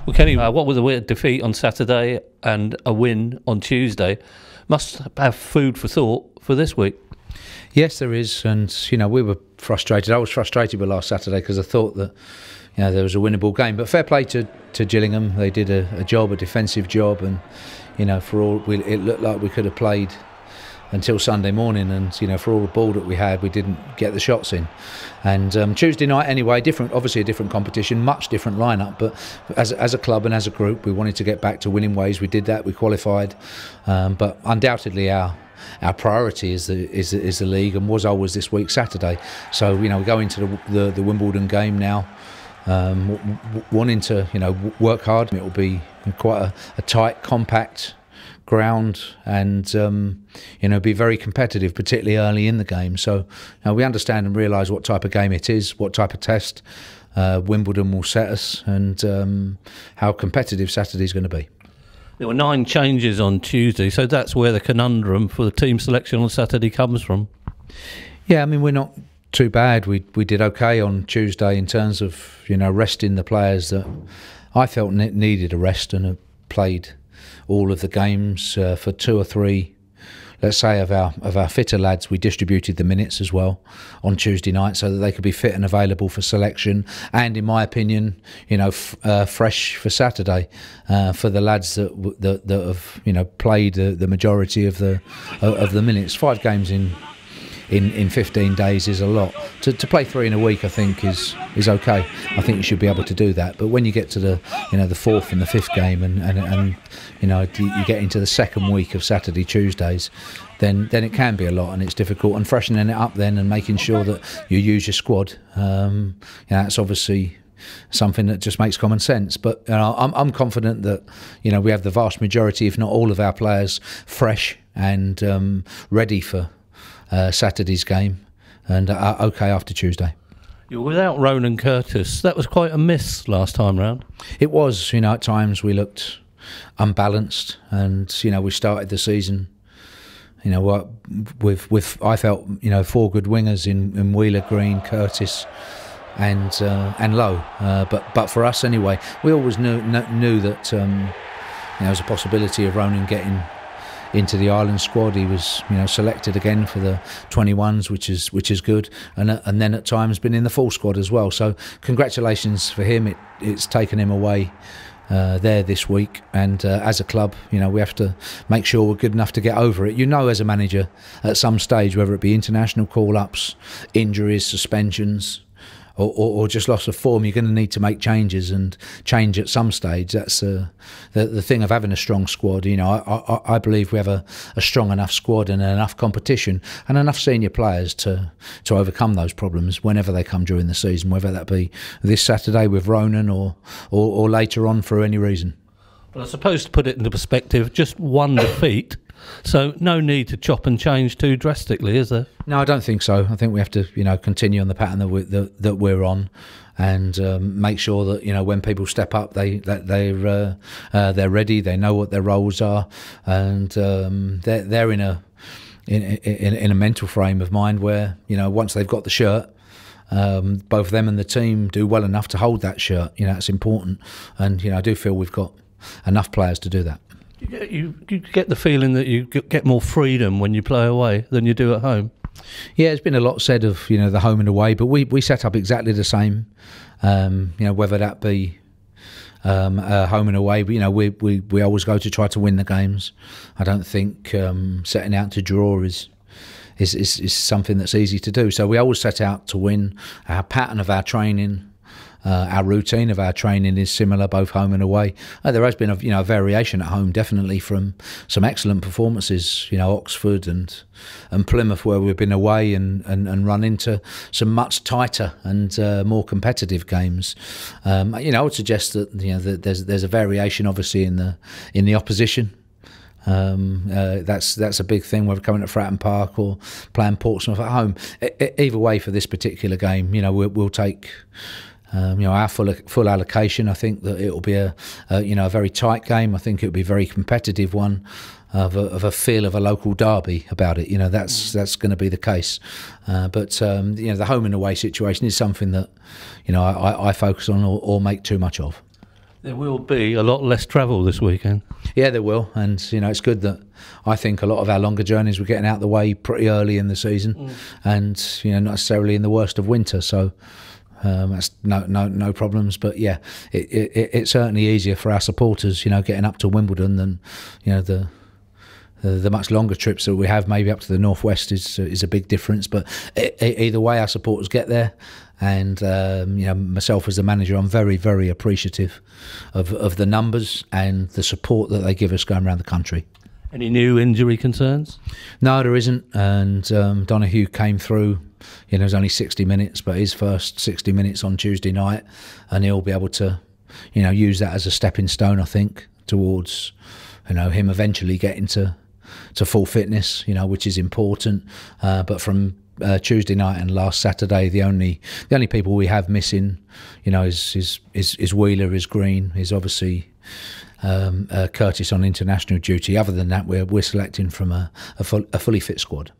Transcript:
Well, Kenny, what with a defeat on Saturday and a win on Tuesday, must have food for thought for this week. Yes, there is, and we were frustrated. I was frustrated with last Saturday because I thought that there was a winnable game. But fair play to Gillingham. They did a defensive job, and for all it looked like we could have played until Sunday morning, and for all the ball that we had, we didn't get the shots in. And Tuesday night anyway, obviously a different competition, much different lineup, but as a club and as a group, we wanted to get back to winning ways. We did that, we qualified, but undoubtedly our priority is the league, and was always this week Saturday. So we go into the Wimbledon game now, wanting to work hard. It will be quite a tight, compact ground, and be very competitive, particularly early in the game. So we understand and realise what type of game it is, what type of test Wimbledon will set us, and how competitive Saturday's going to be. There were 9 changes on Tuesday, so that's where the conundrum for the team selection on Saturday comes from. Yeah, I mean, we're not too bad. We did okay on Tuesday in terms of resting the players that I felt needed a rest, and have played all of the games. For 2 or 3, let's say, of our fitter lads, we distributed the minutes as well on Tuesday night so that they could be fit and available for selection, and in my opinion fresh for Saturday, for the lads that have played the majority of the minutes. 5 games in 15 days is a lot. To play 3 in a week, I think is okay. I think you should be able to do that. But when you get to the 4th and the 5th game, and you get into the 2nd week of Saturday Tuesdays, then it can be a lot, and it's difficult. And freshening it up then, and making sure that you use your squad, that's obviously something that just makes common sense. But I'm confident that we have the vast majority, if not all, of our players fresh and ready for Saturday's game, and okay after Tuesday. You're without Ronan Curtis. That was quite a miss last time round. It was. At times we looked unbalanced, and we started the season with I felt 4 good wingers in Wheeler, Green, Curtis and Lowe, but for us anyway, we always knew that there was a possibility of Ronan getting into the Ireland squad. He was selected again for the 21s, which is good, and then at times been in the full squad as well. So congratulations for him. It's taken him away there this week, and as a club we have to make sure we're good enough to get over it. As a manager, at some stage, whether it be international call-ups, injuries, suspensions, or just loss of form, you're going to need to make changes, and change at some stage. That's the thing of having a strong squad. I believe we have a strong enough squad and enough competition and enough senior players to overcome those problems whenever they come during the season, whether that be this Saturday with Ronan or later on for any reason. Well, I suppose, to put it into perspective, just 1 defeat, so no need to chop and change too drastically, is there? No, I don't think so. I think we have to, continue on the pattern that we're on, and make sure that when people step up, they're ready. They know what their roles are, and they're in a mental frame of mind where once they've got the shirt, both them and the team do well enough to hold that shirt. It's important, and I do feel we've got enough players to do that. You get the feeling that you get more freedom when you play away than you do at home. Yeah, there's been a lot said of the home and away, but we set up exactly the same. Whether that be home and away, but we always go to try to win the games. I don't think setting out to draw is something that's easy to do. So we always set out to win. Our pattern of our training, our routine of our training is similar, both home and away. There has been a variation at home, definitely, from some excellent performances, Oxford and Plymouth, where we've been away and run into some much tighter and more competitive games. I would suggest that there's a variation, obviously, in the opposition. That's a big thing, whether coming to Fratton Park or playing Portsmouth at home. Either way, for this particular game, we'll take our full allocation. I think that it will be a very tight game. I think it will be a very competitive one, of a feel of a local derby about it. That's going to be the case. But the home and away situation is something that I focus on or make too much of. There will be a lot less travel this weekend. Yeah, there will, and it's good that I think a lot of our longer journeys were getting out of the way pretty early in the season, and not necessarily in the worst of winter. So that's no problems. But yeah, it's certainly easier for our supporters, getting up to Wimbledon than the much longer trips that we have, maybe up to the northwest, is a big difference. But either way, our supporters get there. And myself as the manager, I'm very, very appreciative of the numbers and the support that they give us going around the country. Any new injury concerns? No, there isn't. And Donahue came through. It was only 60 minutes, but his first 60 minutes on Tuesday night, and he'll be able to, use that as a stepping stone, I think, towards, him eventually getting to full fitness, which is important. But from Tuesday night and last Saturday, the only people we have missing, is Wheeler, is Green, is obviously Curtis on international duty. Other than that, we're selecting from a fully fit squad.